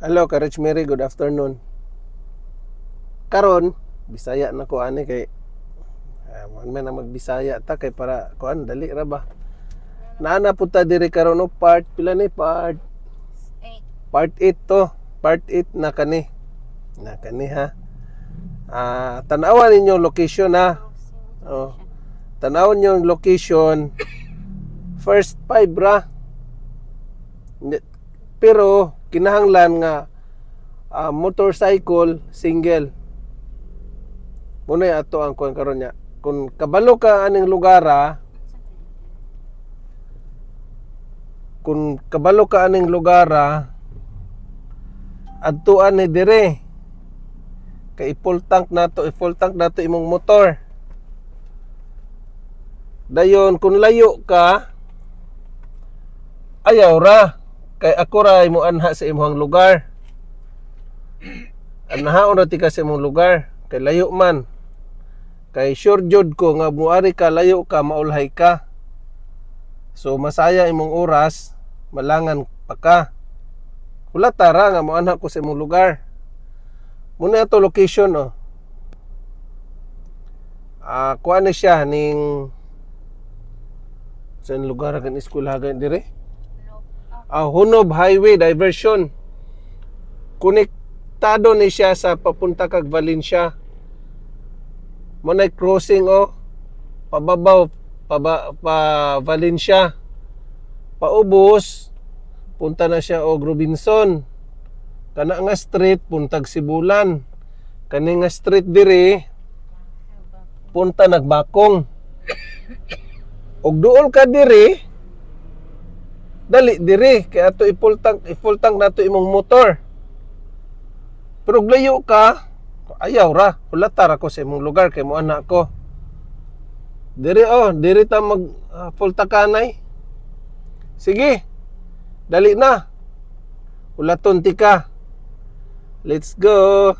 Hello, Courage Mary, good afternoon. Karon, Bisaya na ko ani kay man na magbisaya ta kay para kuan dali ra ba. Naana pud ta diri karon og part pila ni part 8 to. Part 8 na kani. Na kani ha. Tanawan ninyo location ha. Oh. Tanawon yung location. First 5 ra. Pero kinahanglan nga motorcycle single. Muna ato ang kuan karon nya. Kung kabalo ka aning lugara, adtuan ni dire. Kay full tank nato imong motor. Dayon kung layo ka, ayaw ra. Kay ako ra imo anha sa imong lugar. Anhaon ra ti ka sa imong lugar. Kay layo man. Kay sure jud ko nga muari ka layo ka maulhay ka. So masaya imong oras, malangan pa ka. Wala tara nga moanha ko sa imong lugar. Muna ato location oh. Kuan ni siya ning sa lugar kan eskwelahan dire. Hunob Highway Diversion. Konektado ni siya sa papunta kag Valencia. Munay crossing pababaw pa Valencia. Paubos punta na siya og Robinson. Kana nga street puntag Sibulan. Kani nga street diri punta Nagbakong. Og duol ka diri dali diri kay ato i-full tank nato imong motor. Pero layo ka, ayaw ra. Hulata ra ko sa imong lugar kay mo anak ko. Diri ta mag full takanay. Sige. Dali na. Ulaton ti ka. Let's go.